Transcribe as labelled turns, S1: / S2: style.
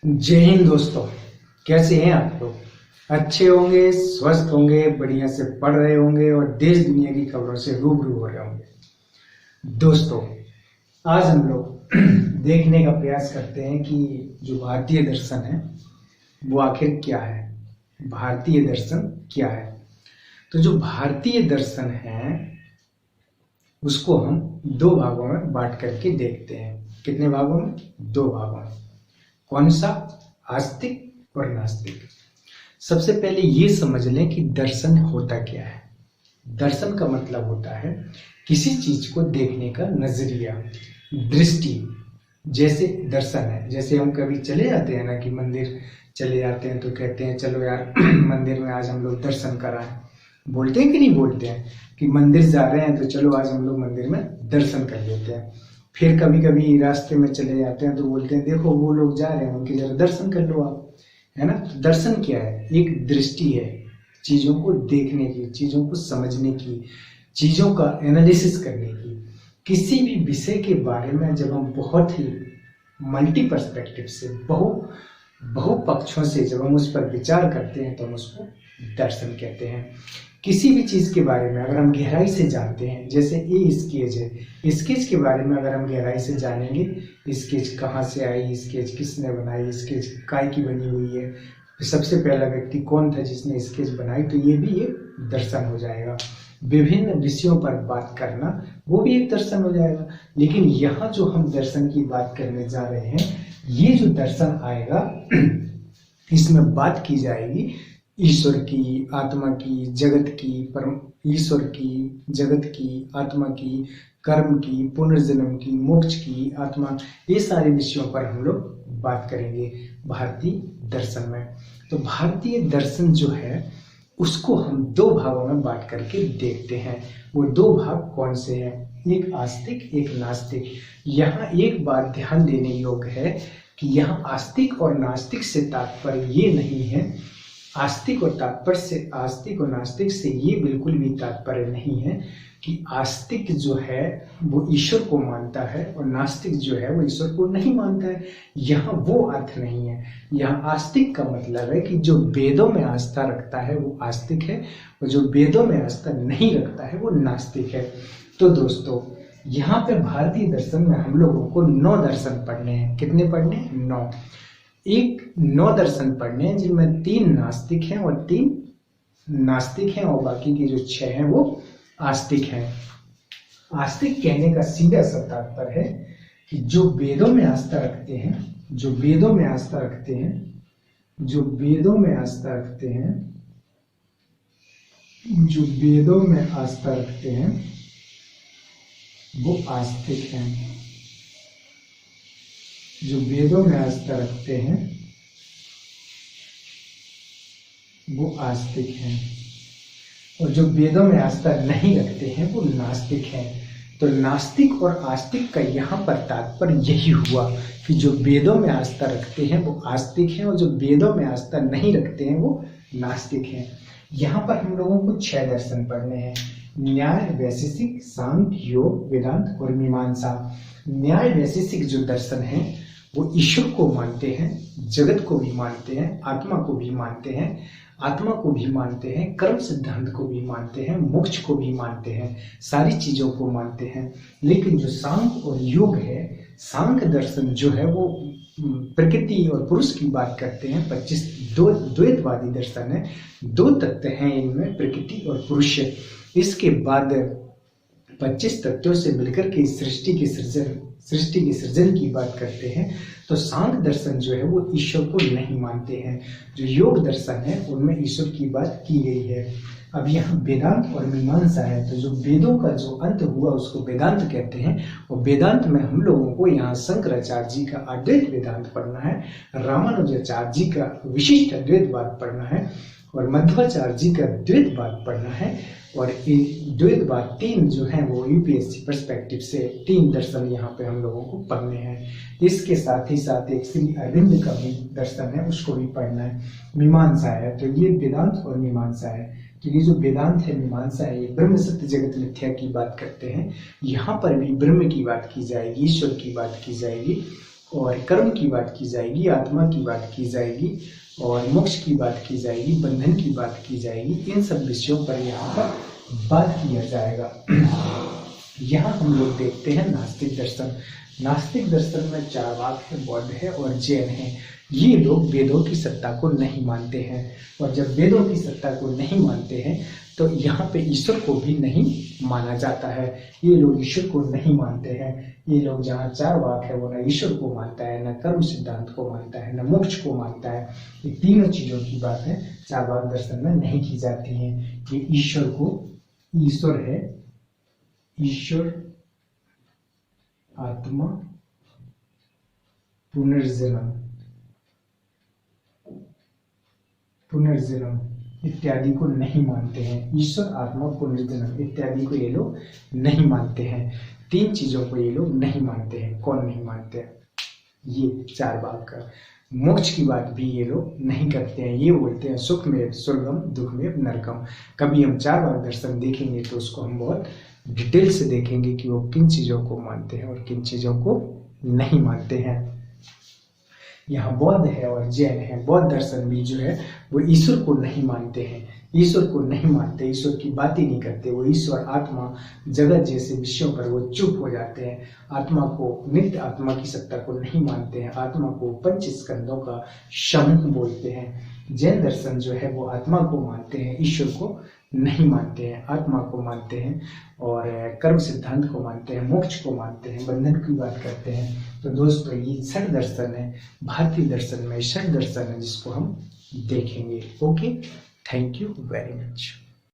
S1: जय हिंद दोस्तों। कैसे हैं आप लोग? अच्छे होंगे, स्वस्थ होंगे, बढ़िया से पढ़ रहे होंगे और देश दुनिया की खबरों से रूबरू हो रहे होंगे। दोस्तों, आज हम लोग देखने का प्रयास करते हैं कि जो भारतीय दर्शन है वो आखिर क्या है। भारतीय दर्शन क्या है? तो जो भारतीय दर्शन है उसको हम दो भागों में बांट करके देखते हैं। कितने भागों में? दो भागों में। कौन सा? आस्तिक और नास्तिक। सबसे पहले ये समझ लें कि दर्शन होता क्या है। दर्शन का मतलब होता है किसी चीज को देखने का नजरिया, दृष्टि। जैसे दर्शन है, जैसे हम कभी चले जाते हैं ना कि मंदिर चले जाते हैं तो कहते हैं चलो यार मंदिर में आज हम लोग दर्शन कराएं। बोलते हैं कि नहीं बोलते हैं कि मंदिर जा रहे हैं तो चलो आज हम लोग मंदिर में दर्शन कर लेते हैं। फिर कभी कभी रास्ते में चले जाते हैं तो बोलते हैं देखो वो लोग जा रहे हैं, उनके जरा दर्शन कर लो आप, है ना। तो दर्शन क्या है? एक दृष्टि है, चीजों को देखने की, चीजों को समझने की, चीजों का एनालिसिस करने की। किसी भी विषय के बारे में जब हम बहुत ही मल्टी पर्सपेक्टिव से, बहु पक्षों से जब हम उस पर विचार करते हैं तो हम उसको दर्शन कहते हैं। किसी भी चीज के बारे में अगर हम गहराई से जानते हैं, जैसे ये स्केच है, स्केच के बारे में अगर हम गहराई से जानेंगे, स्केच कहाँ से आई, स्केच किसने बनाई, स्केच काय की बनी हुई है, सबसे पहला व्यक्ति कौन था जिसने स्केच बनाई, तो ये भी एक दर्शन हो जाएगा। विभिन्न विषयों पर बात करना वो भी एक दर्शन हो जाएगा। लेकिन यहाँ जो हम दर्शन की बात करने जा रहे हैं, ये जो दर्शन आएगा इसमें बात की जाएगी ईश्वर की, आत्मा की, जगत की, परम ईश्वर की, जगत की, आत्मा की, कर्म की, पुनर्जन्म की, मोक्ष की, आत्मा, ये सारे विषयों पर हम लोग बात करेंगे भारतीय दर्शन में। तो भारतीय दर्शन जो है उसको हम दो भागों में बांट करके देखते हैं। वो दो भाग कौन से हैं? एक आस्तिक, एक नास्तिक। यहाँ एक बात ध्यान देने योग्य है कि यहाँ आस्तिक और नास्तिक से तात्पर्य ये नहीं है, आस्तिक और नास्तिक से ये बिल्कुल भी तात्पर्य नहीं है कि आस्तिक जो है वो ईश्वर को मानता है और नास्तिक जो है वो ईश्वर को नहीं मानता है। यहाँ वो अर्थ नहीं है। यहाँ आस्तिक का मतलब है कि जो वेदों में आस्था रखता है वो आस्तिक है और जो वेदों में आस्था नहीं रखता है वो नास्तिक है। तो दोस्तों, यहाँ पे भारतीय दर्शन में हम लोगों को 9 दर्शन पढ़ने हैं। कितने पढ़ने हैं? 9। 9 दर्शन पढ़ने हैं जिनमें 3 नास्तिक हैं और 3 नास्तिक हैं और बाकी के जो 6 हैं वो आस्तिक हैं। आस्तिक कहने का सीधा सा तात्पर्य है कि जो वेदों में आस्था रखते हैं, जो वेदों में आस्था रखते हैं, जो वेदों में आस्था रखते हैं, जो वेदों में आस्था रखते हैं वो आस्तिक हैं। जो वेदों में आस्था रखते हैं वो आस्तिक हैं और जो वेदों में आस्था नहीं रखते हैं वो नास्तिक हैं। तो नास्तिक और आस्तिक का यहाँ पर तात्पर्य यही हुआ कि जो वेदों में आस्था रखते हैं वो आस्तिक हैं और जो वेदों में आस्था नहीं रखते हैं वो नास्तिक हैं। यहाँ पर हम लोगों को 6 दर्शन पढ़ने हैं: न्याय, वैशेषिक, सांख्य, योग, वेदांत और मीमांसा। न्याय वैशेषिक जो दर्शन है वो ईश्वर को मानते हैं, जगत को भी मानते हैं, आत्मा को भी मानते हैं, कर्म सिद्धांत को भी मानते हैं, मोक्ष को भी मानते हैं, सारी चीजों को मानते हैं। लेकिन जो सांख्य और योग है, सांख्य दर्शन जो है वो प्रकृति और पुरुष की बात करते हैं। 25 द्वैतवादी दर्शन है। 2 तत्व हैं इनमें, प्रकृति और पुरुष। इसके बाद 25 तत्वों से मिलकर के सृष्टि के सृजन की बात करते हैं। तो सांख्य दर्शन जो है वो ईश्वर को नहीं मानते हैं। जो योग दर्शन है उनमें ईश्वर की बात की गई है। अब यहाँ वेदांत और मीमांसा है। तो जो वेदों का जो अंत हुआ उसको वेदांत कहते हैं और वेदांत में हम लोगों को यहाँ शंकराचार्य जी का अद्वैत वेदांत पढ़ना है, रामानुजाचार्य जी का विशिष्ट अद्वैतवाद पढ़ना है और मध्वाचार्य जी का द्वैतवाद पढ़ना है। और द्वैतवाद 3 जो है वो यूपीएससी पर्सपेक्टिव से 3 दर्शन यहाँ पे हम लोगों को पढ़ने हैं। इसके साथ ही साथ एक श्री अरविंद का भी दर्शन है, उसको भी पढ़ना है। मीमांसा है, तो ये वेदांत और मीमांसा है। तो ये जो वेदांत है, मीमांसा है, ये ब्रह्म सत्य जगत मिथ्या की बात करते हैं। यहाँ पर भी ब्रह्म की बात की जाएगी, ईश्वर की बात की जाएगी। और कर्म की बात की जाएगी, आत्मा की बात की जाएगी और मोक्ष की बात की जाएगी, बंधन की बात की जाएगी। इन सब विषयों पर यहाँ पर बात किया जाएगा। यहाँ हम लोग देखते हैं नास्तिक दर्शन। नास्तिक दर्शन में चारवाक है, बौद्ध है और जैन है। ये लोग वेदों की सत्ता को नहीं मानते हैं, और जब वेदों की सत्ता को नहीं मानते हैं तो यहाँ पे ईश्वर को भी नहीं माना जाता है। ये लोग ईश्वर को नहीं मानते हैं। ये लोग जहाँ चारवाक है वो न ईश्वर को मानता है, न कर्म सिद्धांत को मानता है, न मोक्ष को मानता है। ये तीनों चीजों की बात है चारवाक दर्शन में नहीं की जाती है। ये ईश्वर को, ईश्वर है, ईश्वर, आत्मा, पुनर्जन्म, पुनर्जन्म इत्यादि को नहीं मानते हैं। ईश्वर, आत्मा, पुनर्जन्म इत्यादि को ये लोग नहीं मानते हैं। तीन चीजों को ये लोग नहीं मानते हैं। कौन नहीं मानते हैं? ये चारवाक का। मोक्ष की बात भी ये लोग नहीं करते हैं। ये बोलते हैं सुख में स्वर्गम, दुख में नरकम। कभी हम चारवाक दर्शन देखेंगे तो उसको हम बहुत डिटेल से देखेंगे कि वो किन चीजों को मानते हैं और किन चीजों को नहीं मानते हैं। यहाँ बौद्ध है और जैन है। बौद्ध दर्शन भी जो है वो ईश्वर को नहीं मानते हैं। ईश्वर को नहीं मानते, ईश्वर की बात ही नहीं करते। वो ईश्वर, आत्मा, जगत जैसे विषयों पर वो चुप हो जाते हैं। आत्मा को, नित्य आत्मा की सत्ता को नहीं मानते हैं। आत्मा को पंच स्कंदों का समूह बोलते हैं। जैन दर्शन जो है वो आत्मा को मानते हैं, ईश्वर को नहीं मानते हैं। आत्मा को मानते हैं और कर्म सिद्धांत को मानते हैं, मोक्ष को मानते हैं, बंधन की बात करते हैं। तो दोस्तों ये षड दर्शन है। भारतीय दर्शन में षड दर्शन है जिसको हम देखेंगे। Okay, thank you very much.